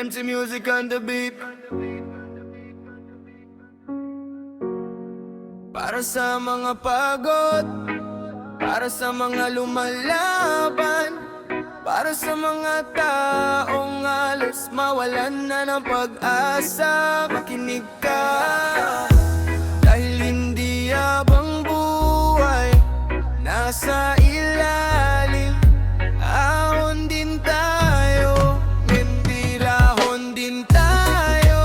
MC Music on the beat. Para sa mga pagod, para sa mga lumalaban, para sa mga taong halos mawalan na ng pag-asa. Makinig ka, dahil hindi habang buhay nasa ilalim. Ahon din tayo, mentirahon din tayo.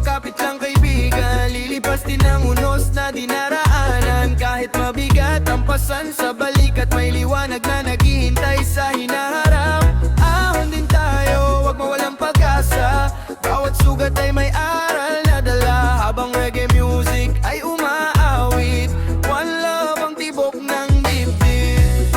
Kapit lang kaibigan, lilipas din ang unos na dinaraanan. Kahit mabigat ang pasan sa balikat, may liwanag na naghihintay sa hinaharap. Ahon din tayo, wag mawalang pag-asa. Bawat sugat ay may aral na dala. Habang reggae music ay umaawit, one love ang tibok ng dibdib.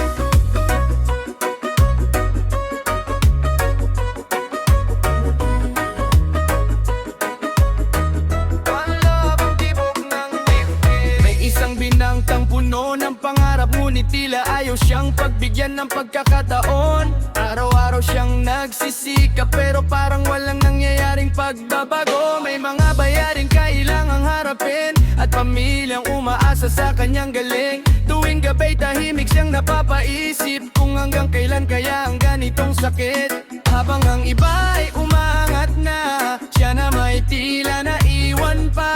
One love ang tibok ng dibdib. May isang binangkang puno ng pangarap, ngunit tila ayaw siyang pagbigyan ng pagkakataon. Araw-araw siyang nagsisikap, pero parang walang nangyayaring pagbabago. May mga bayaring kailangang harapin, at pamilyang umaasa sa kanyang galing. Tuwing gabay tahimik siyang napapaisip kung hanggang kailan kaya ang ganitong sakit. Habang ang iba ay umangat na, siya na may tila naiwan pa.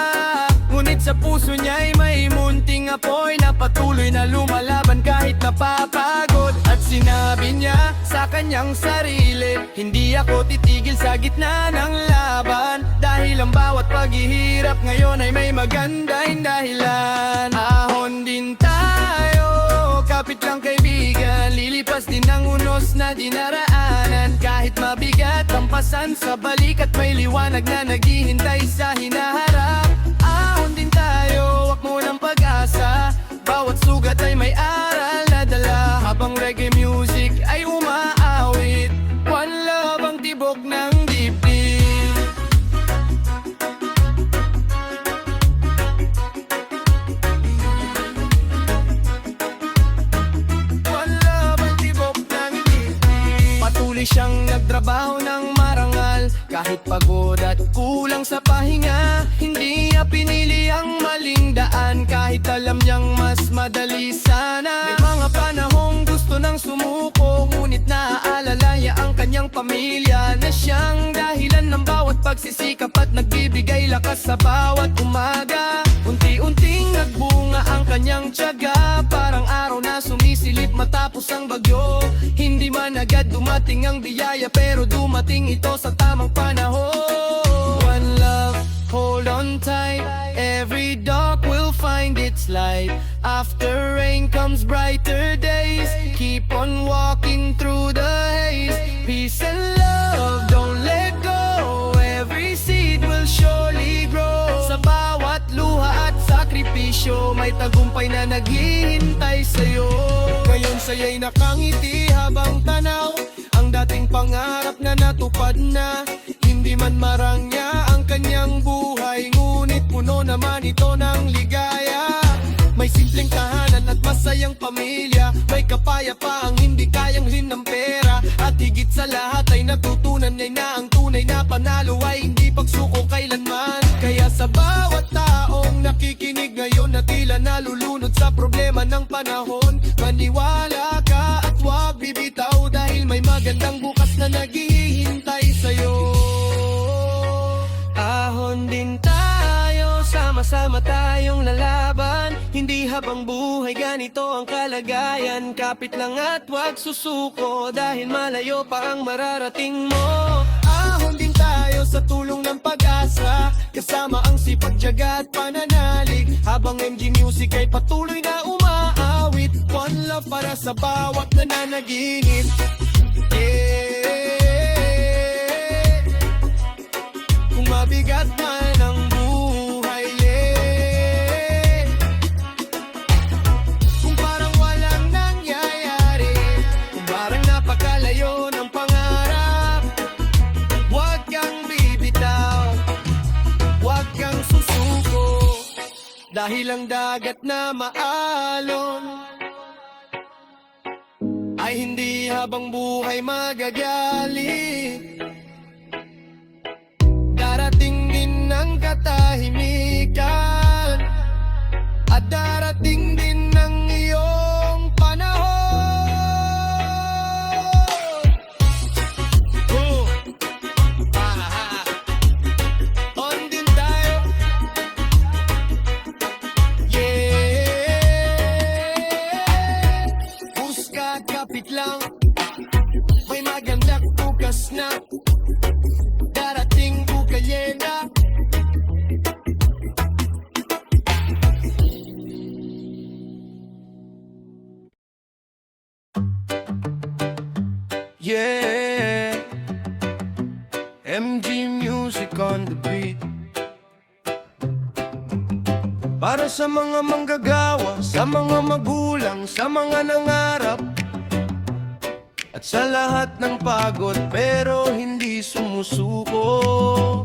Ngunit sa puso niya ay may munting apoy na patuloy na lumalaban kahit napapagod. At sinabi niya sa kanyang sarili, hindi ako titigil sa gitna ng laban. Dahil ang bawat paghihirap ngayon ay may magandang dahilan. Ahon din tayo, kapit lang kaibigan, lilipas din ang unos na dinaraanan. Kahit mabigat ang pasan sa balikat, may liwanag na naghihintay sa hinaharap. Ahon din tayo, wag mo ng pag-asa. Bawat sugat ay may aral na dala. Habang reggae music ay umaawit, one love ang tibok ng dibdib. One love ang tibok ng dibdib. Patuloy siyang nagtrabaho ng marangal, kahit pagod at kulang sa pahinga. Hindi niya pinili ang maling daan, kahit alam niyang mas madali sana. May mga panahong gusto nang sumuko, ngunit naaalala niya ang kanyang pamilya, na siyang dahilan ng bawat pagsisikap at nagbibigay lakas sa bawat umaga. Unti-unting nagbunga ang kanyang tiyaga, parang araw na sumisilip matapos ang bagyo. Hindi man agad dumating ang biyaya, pero dumating ito sa tamang panahon. One love, hold on tight, every dark will find its light. After rain comes brighter days, keep on walking through the haze. Peace and love, don't let go, every seed will surely grow. Sa bawat luha at sakripisyo, may tagumpay na naghihintay sa'yo. Ngayon siya'y nakangiti habang tanaw ang dating pangarap na natupad na. Hindi man marangya ang kanyang buhay, ngunit puno naman ito ng ligaya. May simpleng tahanan at masayang pamilya, may kapayapaang hindi kayang rin ng pera. At higit sa lahat ay natutunan niya na ang tunay na panalo ay hindi pagsuko kailanman. Kaya sa bawat taong nakikinig ngayon na tila nalulunod sa problema ng panahon, maniwala ka at huwag bibitaw, dahil may magandang bukas na naghihintay sa'yo. Ahon din tayo, sama-sama tayong lalaban. Hindi habang buhay ganito ang kalagayan. Kapit lang at huwag susuko, dahil malayo pa ang mararating mo. Ahon din tayo sa tulong ng pag-asa, kasama ang sipag, tiyaga at pananalig. Habang MG Music ay patuloy na umaawit, one love para sa bawat nananaginip. Kung mabigat man ang buhay, kung parang walang nangyayari, kung parang napakalayo ng pangarap, huwag kang bibitaw, huwag kang susuko, dahil ang dagat na maalon ay hindi habang buhay magagali. katahimikan. At darating din ng iyong panahon. On din tayo. Yeah. Puska, kapit lang. May magandang bukas na. Darating bukayena. Yeah, MG music on the beat. Para sa mga manggagawa, sa mga magulang, sa mga nangarap, at sa lahat ng pagod pero hindi sumusuko.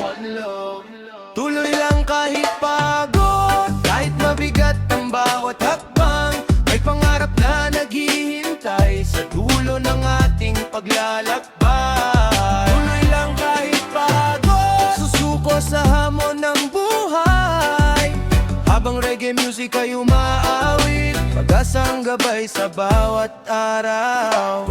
One love. Tuloy lang kahit pagod, kahit mabigat ang bawat hakbang. May pangarap na naghihintay sa dulo ng ating paglalakbay. Tuloy lang kahit pagod, susuko sa hamon ng buhay. Habang reggae music ay umaawit, pag-asang gabay sa bawat araw.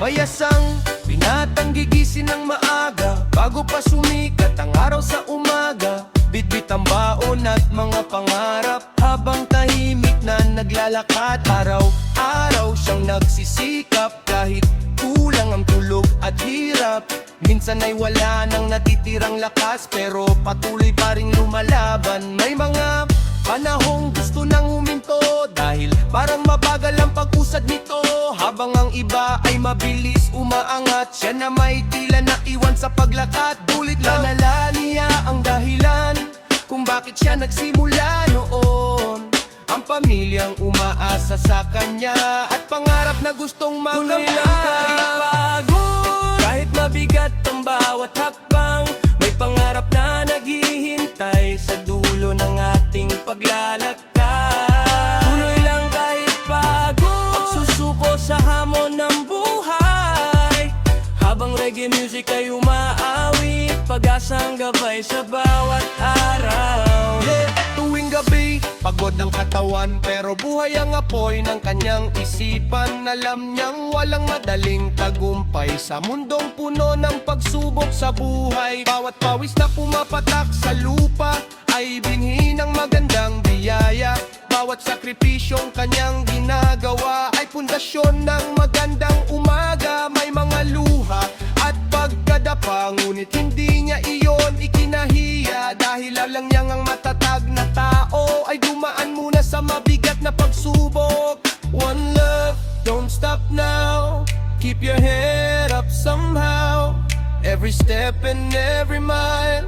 Mayasang binatang gigising ng maaga, bago pa sumikat ang araw sa umaga. Bitbit ang baon at mga pangarap, habang tahimik na naglalakad. Araw-araw siyang nagsisikap, kahit kulang ang tulog at hirap. Minsan ay wala nang natitirang lakas, pero patuloy pa rin lumalaban. May mga panahong gusto nang huminto, dahil parang mabagal ang pag-usad nito. Habang ang iba ay mabilis umaangat, siya na may tila na iwan sa paglakad. Bulit lang nalala niya ang dahilan kung bakit siya nagsimula noon. Ang pamilyang umaasa sa kanya, at pangarap na gustong Tuloy lang magampanan. kahit pagod, kahit mabigat ang bawat hakbang. May pangarap na naghihintay sa dulo ng ating paglalakad. Tuloy lang kahit pagod, pagsusuko sa hamon ng buhay. Habang reggae music ay umaawit, pag-asang gabay sa bawat araw. Yeah, tuwing gabi, pagod ng katawan, pero buhay ang apoy ng kanyang isipan. Alam niyang walang madaling tagumpay sa mundong puno ng pagsubok sa buhay. Bawat pawis na pumapatak sa lupa ay binhi ng magandang biyaya. Bawat sakripisyong kanyang ginagawa ay pundasyon ng magandang umaga. May mga luha at pagkadapa, ngunit hindi niya iyon ikinahiya. Dahil alam niyang ang matatag na tao ay dumaan muna sa mabigat na pagsubok. One love, don't stop now. Keep your head up somehow. Every step and every mile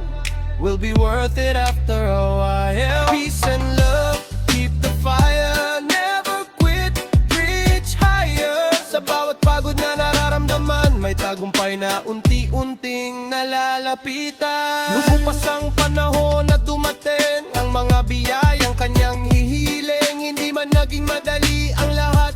will be worth it after a while. Peace and love, keep the fire, never quit, reach higher. Sa bawat pagod na nararamdaman, may tagumpay na unti-unting nalalapitan. Lumupas ang panahon na dumating, ang mga biyayang kanyang hihiling. Hindi man naging madali ang lahat,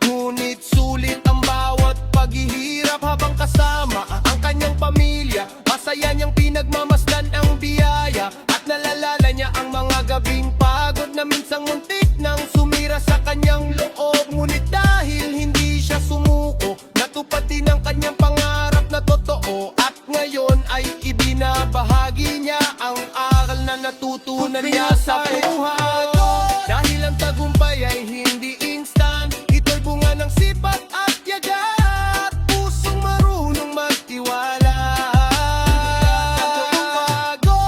ngunit sulit ang bawat paghihirap. Habang kasama ang kanyang pamilya, masaya niyang pinagmamasdan ang biyaya. At nalalala niya ang mga gabing pagod na minsang muntik nang sumira sa kanyang loob. Ngunit dahil hindi siya sumuko, natupad din ang kanyang pangarap na totoo. At ngayon ay ibinabahagi niya ang aral na natutunan niya sa buhay. Dahil ang tagumpay ay hindi instant, ito'y bunga ng sipat at yaga, at pusong marunong magtiwala.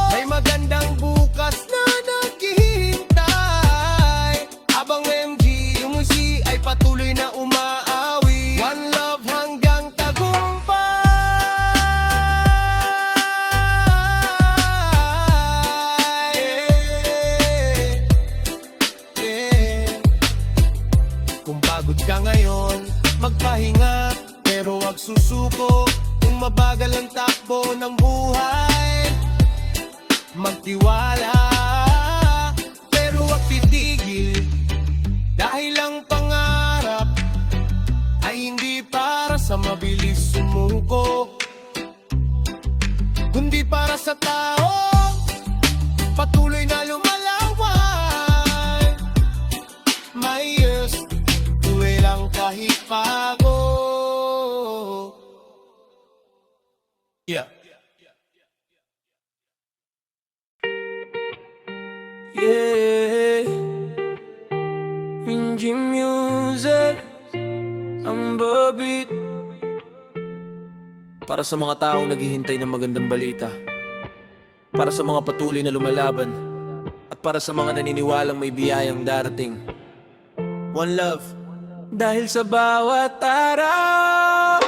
May magandang bukas na naghihintay, habang MG yung musi ay patuloy na umaawi. One love hanggang tagumpay. Kung pagod ka ngayon, magpahinga, pero wag susuko. Kung mabagal ang takbo ng buhay, magtiwala, pero wag titigil. Dahil ang pangarap ay hindi para sa mabilis sumuko, kundi para sa tao patuloy na lumalawan. My years, tuloy lang kahit pagod. Yeah. Yeah, Minji Music, ang babit. Para sa mga taong naghihintay ng magandang balita, para sa mga patuloy na lumalaban, at para sa mga naniniwalang may biyayang darating. One love. Dahil sa bawat araw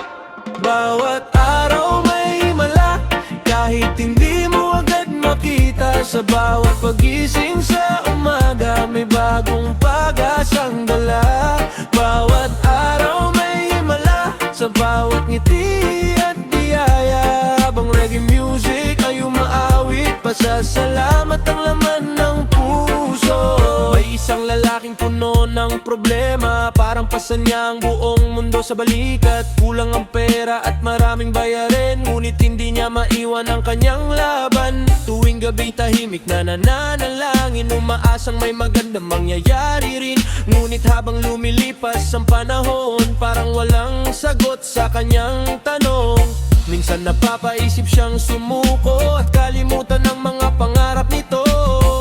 may himala. Kahit hindi mo agad makita, sa bawat pagising sa umaga may bagong pag-asang dala. Bawat araw may himala, sa bawat ngiti at biyaya. Habang reggae music ay umaawit, pasasalamat ang laman ng puso. May isang lalaking puno ng problema, parang pasan niya ang buong mundo sa balikat. Kulang ang pera at maraming bayarin, ngunit hindi niya maiwan ang kanyang laban. Tuwing gabi tahimik na nananalangin, umaasang may magandang mangyayari rin. Ngunit habang lumilipas ang panahon, parang walang sagot sa kanyang tanong. Minsan napapaisip siyang sumuko at kalimutan ang mga pangarap nito.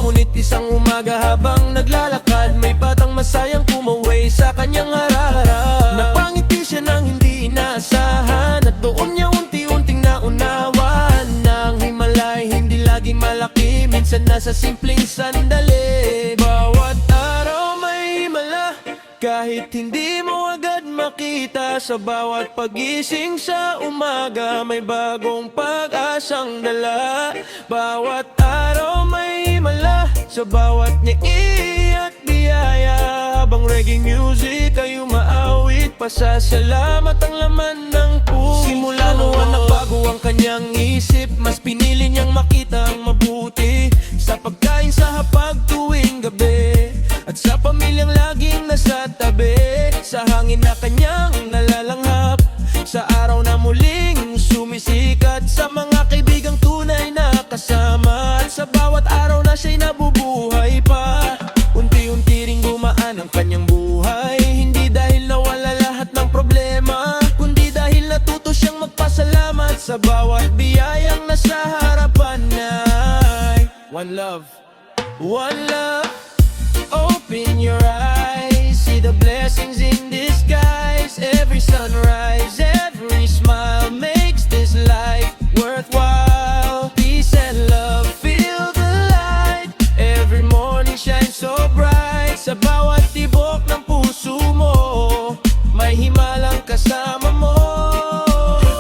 Ngunit isang umaga habang naglalakad, may batang masayang kumaway sa kanyang harap. Napangiti siya ng hindi inaasahan, at doon niya unti-unting naunawan ng himalay hindi laging malaki, minsan nasa simpleng sandali. Bawat araw may himala, kahit hindi mo agad makita. Sa bawat pagising sa umaga may bagong pag-asang dala. Bawat araw may himala, sa bawat ngiti at biyaya. Habang reggae music ay umaawit, pasasalamat ang laman ng puso. Simula noon nabago ang kanyang isip, mas pinili niyang makita ang mabuti sa pagkain sa hapag tuwing gabi, at sa pamilyang laging nasa tabi. Sa hangin na kanyang nalalanghap, sa araw na muling sumisikat, sa mga kaibigang tunay na kasama. At sa bawat araw na siya'y nabubuhay pa, unti-unti ring gumaan ang kanyang buhay. Hindi dahil nawala lahat ng problema, kundi dahil natuto siyang magpasalamat sa bawat biyayang nasa harapan niya. One love. One love. Open your eyes, see the blessings in disguise. Every sunrise, every smile makes this life worthwhile. Peace and love, feel the light. Every morning shines so bright. Sa bawat tibok ng puso mo, may himalang kasama mo.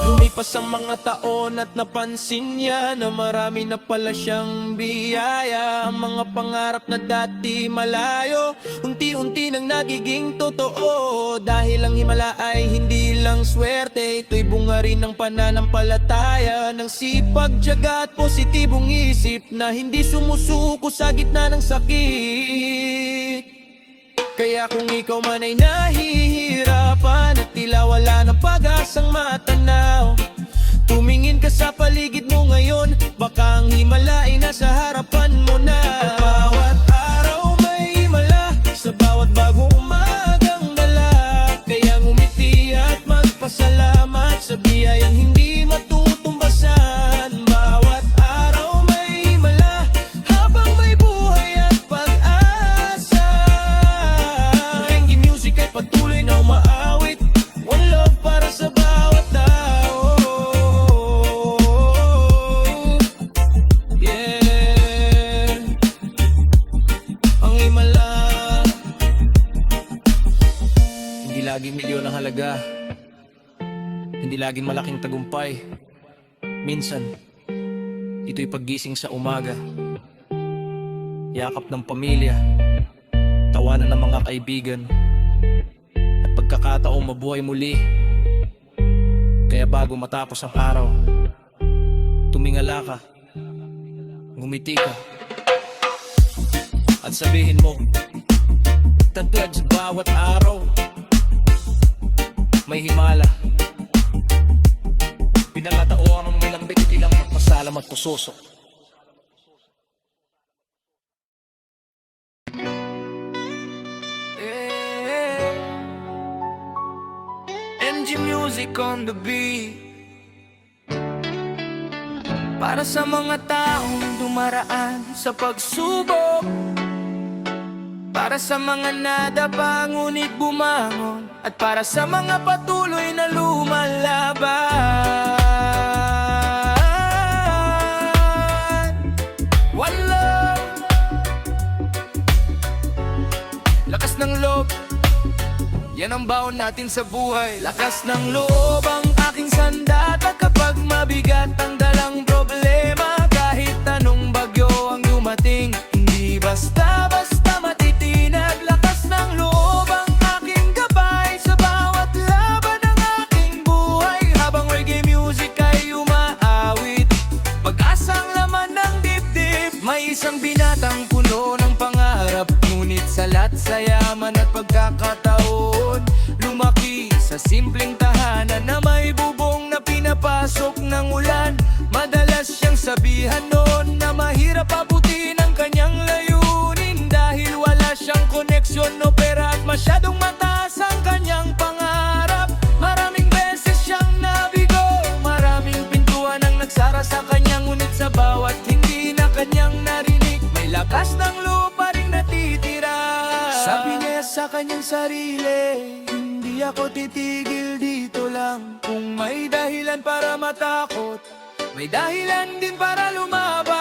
Lumipas ang mga taon at napansin niya na marami na pala siyang biyaya. Ang mga pangarap na dati malayo, unti-unti nang nagiging totoo. Dahil ang himala ay hindi lang swerte, ito'y bunga rin ng pananampalataya, ng sipag, tiyaga at positibong isip na hindi sumusuko sa gitna ng sakit. Kaya kung ikaw man ay nahihirapan at tila wala ng pag-asang matanaw, tumingin ka sa paligid mo ngayon, baka ang himala ay nasa harapan mo na. Bawat araw may himala, sa bawat bagong umagang dala. Kaya ngumiti at magpasalamat sa biyayang hindi matutumbasan. Bawat araw may himala, habang may buhay at pag-asa. Reggae music ay patuloy na umaawit, one love para sa bawat tao. Yeah, ang himala. Hindi laging milyon ang halaga, hindi laging malaking tagumpay. Minsan, ito'y paggising sa umaga, yakap ng pamilya, tawanan ng mga kaibigan, at pagkakataong mabuhay muli. Kaya bago matapos ang araw, tumingala ka, ngumiti ka, at sabihin mo, tagad sa bawat araw may himala. Pinalataon ang nilang bitilang magpasalamat po susok. MG Music on the beat. Para sa mga taong dumaraan sa pagsubok, para sa mga nadapa ngunit bumangon, at para sa mga patuloy na lumalaban. One love, lakas ng loob, yan ang baon natin sa buhay. Lakas ng loob ang aking sandata kapag mabigat ang dalang problema. Kahit anong bagyo ang dumating, hindi basta-basta matitinag. Lakas ng loob ang aking gabay sa bawat laban ng aking buhay. Habang reggae music ay umaawit, pag-asang laman ng dibdib. May isang binatang puno ng pangarap, ngunit salat sa yaman at pagkakataon, lumaki sa simpleng tahanan na may bubong na pinapasok ng ulan. Madalas siyang sabihan noon na mahirap abutin ang kanyang layunin, dahil wala siyang koneksyon o pera at masyadong mataas ang kanyang pangarap. Maraming beses siyang nabigo, maraming pintuan ang nagsara sa kanya, ngunit sa bawat hindi na kanyang narinig, may lakas ng lupa ring natitira. Sabi niya sa kanyang sarili, hindi ako titigil dito lang. Kung may dahilan para matakot, may dahilan din para lumaban.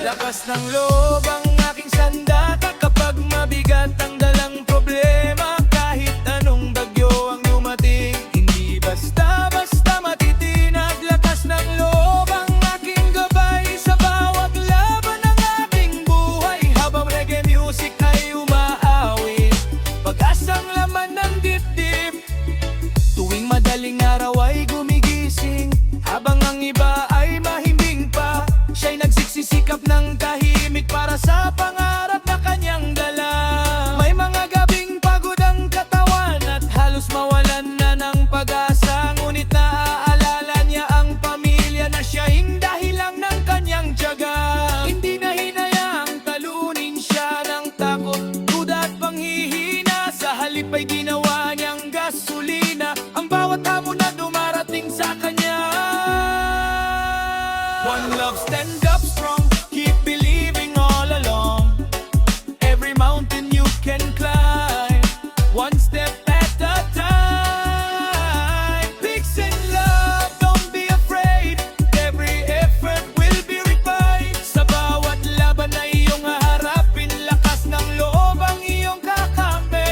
Lakas ng loob ang aking sandata kapag mabigat ang dalang problema. Kahit anong bagyo ang dumating, hindi basta-basta matitinag. Lakas ng loob ang aking gabay sa bawat laban ng aking buhay. Habang reggae music ay umaawit, pag-asang laman ng dibdib. Tuwing madaling araw ay gumigising, habang ang iba ay mahimbing pa, siya'y nagsisikap ng tahimik para sa pangarap na kanyang dala. May mga gabing pagod ang katawan at halos mawalan na ng pag-asa, ngunit naaalala niya ang pamilya na siya'y dahilan ng kanyang tiyaga. Hindi na hinayaang talunin siya ng takot, duda at panghihina. Sa halip ay ginawa niyang gasolina ang bawat hamon na dumarating sa kanya. One love, stand up strong, keep believing all along. Every mountain you can climb, one step at a time. Peace and love, don't be afraid, every effort will be repaid. Sa bawat laban na iyong haharapin, lakas ng loob ang iyong kakampi.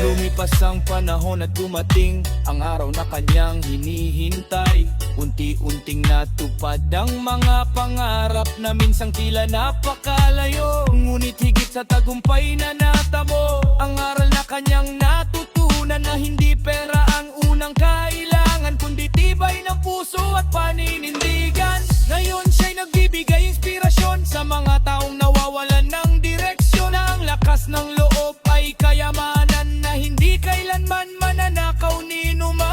Lumipas ang panahon at dumating ang araw na kanyang hinihintay. Unti-unting natupad ang mga pangarap na minsang tila napakalayo, ngunit higit sa tagumpay na natamo, ang aral na kanyang natutunan, na hindi pera ang unang kailangan, kundi tibay ng puso at paninindigan. Ngayon siya'y nagbibigay inspirasyon sa mga taong nawawalan ng direksyon, na ang lakas ng loob ay kayamanan na hindi kailanman mananakaw ni numan.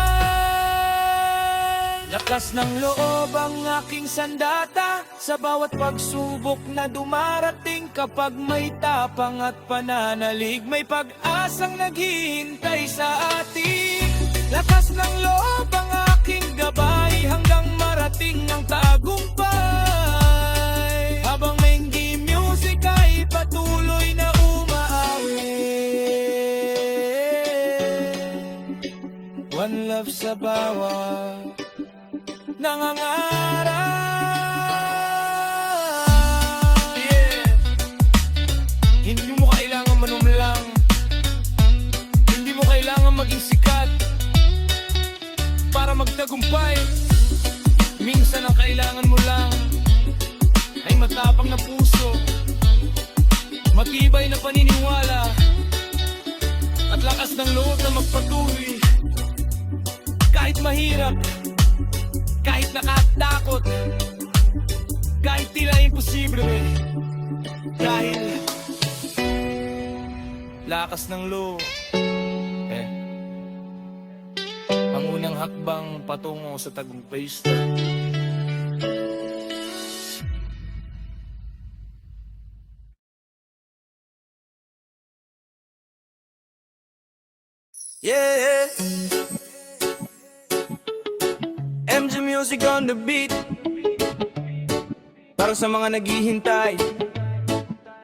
Lakas ng loob ang aking sandata sa bawat pagsubok na dumarating. Kapag may tapang at pananalig, may pag-asang naghihintay sa atin. Lakas ng loob ang aking gabay hanggang marating ang tagumpay. Habang MG Music ay patuloy na umaawit, one love sa bawat nangangarap. Yeah. Hindi mo kailangan manumlang, hindi mo kailangan maging sikat para magtagumpay. Minsan ang kailangan mo lang ay matapang na puso, matibay na paniniwala, at lakas ng loob na magpatuloy. Kahit mahirap, kahit nakatakot, kahit tila imposible, dahil lakas ng loob ang unang hakbang patungo sa tagumpay. Yeah, MG Music on the beat. Para sa mga naghihintay,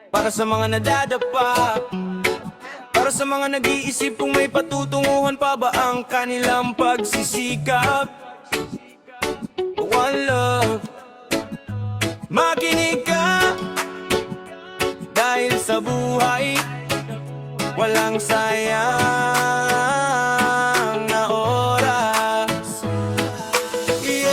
para sa mga nadadapa, para sa mga nag-iisip kung may patutunguhan pa ba ang kanilang pagsisikap. One love, makinig ka, dahil sa buhay walang sayang na oras. Yeah.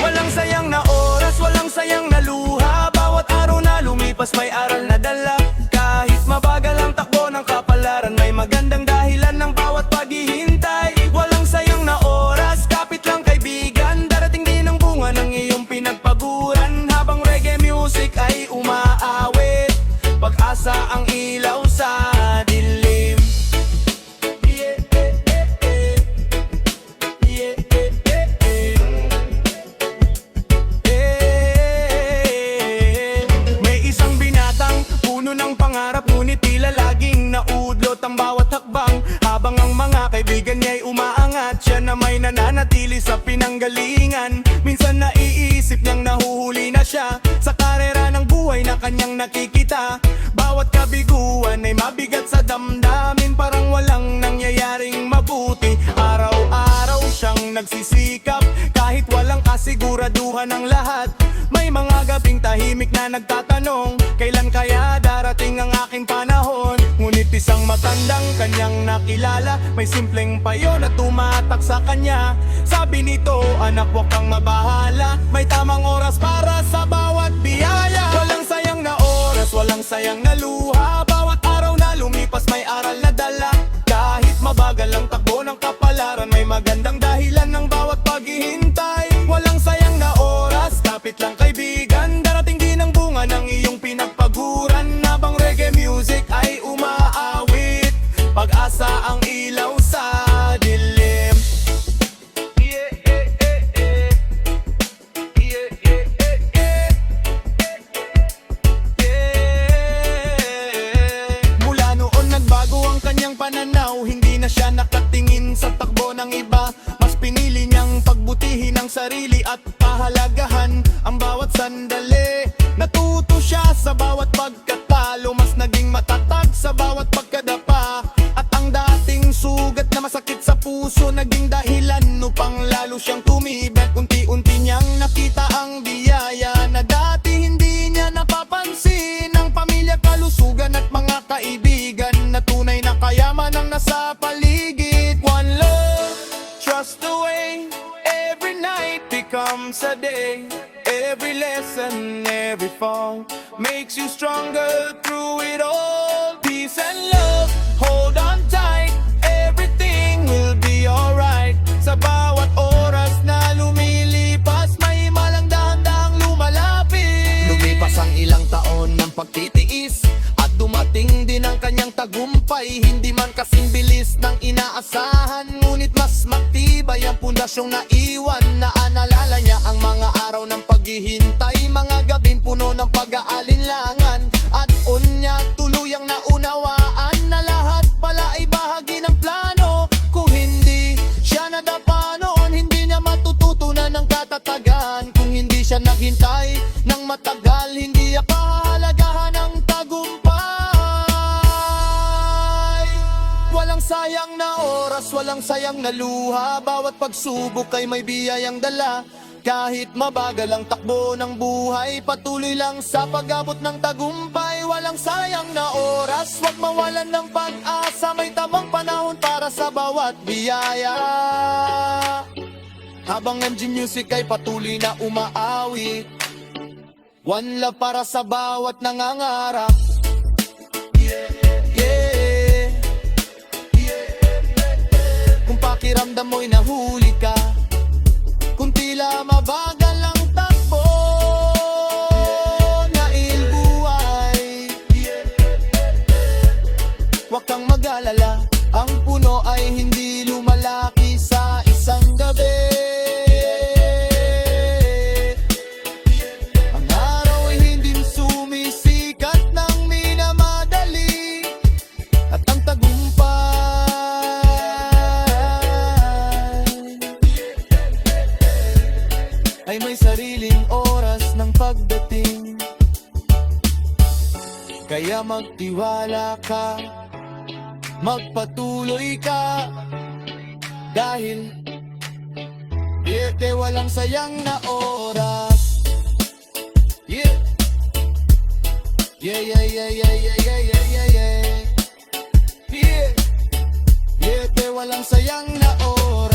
Walang sayang na oras, walang sayang na luha. Bawat araw na lumipas may aral na dala. Kahit mabagal ang takbo ng kapalaran, may magandang dahilan ng bawat paghihintay. Walang sayang na oras, kapit lang kaibigan. Darating din ang bunga ng iyong pinagpaguran. Habang reggae music ay umaawit, pag-asa ang ilaw sa dilim. Yeah, yeah, may isang binatang puno ng pangarap, ngunit tila laging naudlot ang bawat hakbang. Habang ang mga kaibigan niya'y umaangat, siya na may nananatili sa pinanggalingan. Minsan naiisip niyang nahuhuli na siya sa karera ng buhay na kanyang nakikita. Bawat kabiguan ay mabigat sa damdamin, parang walang nangyayaring mabuti. Araw-araw siyang nagsisikap, kahit walang kasiguraduhan ng lahat. May mga gabing tahimik na nagtatanong, kailan kaya darating ang aking panahon? Ngunit isang matandang kanyang nakilala, may simpleng payo na tumatak sa kanya. Sabi nito, anak, huwag kang mabahala, may tamang oras para sa bawat biyaya. Walang sayang na oras, walang sayang na luha. Bawat araw na lumipas may aral na dala. Kahit mabagal ang takbo ng kapalaran, may magandang dahilan ng bawat paghihintay. Walang sayang na oras, kapit lang kaibigan. Darating din ang bunga ng iyong pinagpaguran. Habang reggae music ay umaawit, pag-asa ang ilaw sa dilim. Yeah, yeah, yeah, yeah. Yeah, yeah, yeah, yeah. Yeah. Mula noon nagbago ang kanyang pananaw, hindi na siya nakatingin sa takbo ng iba. Mas pinili niyang pagbutihin ang sarili at pahalagahan ang bawat sandali. Natuto siya sa bawat pagkatalo, mas naging matatag sa bawat pagkadapa. At ang dating sugat na masakit sa puso, naging dahilan upang lalo siyang tumibet. Unti-unti niyang nakita ang biyaya na dati hindi niya napapansin. Ang pamilya, kalusugan at mga kaibigan na tunay na kayaman ang nasa paligid. One love, trust the way, every night becomes a day. Every lesson, every fall makes you stronger through it all. Peace and love, hold on tight, everything will be alright. Sa bawat oras na lumilipas, may malang dahan-dahang lumalapit. Lumipas ang ilang taon ng pagtitiis, at dumating din ang kanyang tagumpay. Hindi man kasing bilis ng inaasahan, ngunit mas matibay ang pundasyong naiwan. Naalala niya ang mga araw ng paghihintay, mga gabing puno ng pag-aalinlangan. At unya tuluyang naunawaan na lahat pala ay bahagi ng plano. Kung hindi siya nadapa noon, hindi niya matututunan ng katatagan. Kung hindi siya naghintay ng matagal, hindi niya pahalagahan ng tagumpay. Walang sayang na oras, walang sayang na luha. Bawat pagsubok ay may biyayang dala. Kahit mabagal ang takbo ng buhay, patuloy lang sa pag-abot ng tagumpay. Walang sayang na oras, huwag mawalan ng pag-asa. May tamang panahon para sa bawat biyaya. Habang MG Music ay patuloy na umaawit, one love para sa bawat nangangarap. Yeah, yeah, yeah. Kung pakiramdam mo'y nahuli ka, kung tila mabagal ang takbo na ilbuhay, huwag kang mag-alala, ang puno ay hindi lumalaki sa isang gabi. Ang araw ay hindi sumisikat ng minamadali. Kaya magtiwala ka, magpatuloy ka, dahil walang sayang na oras. Yeah. Yeah, yeah, yeah, yeah, yeah, yeah, yeah, yeah, yeah. Yeah. Walang sayang na oras.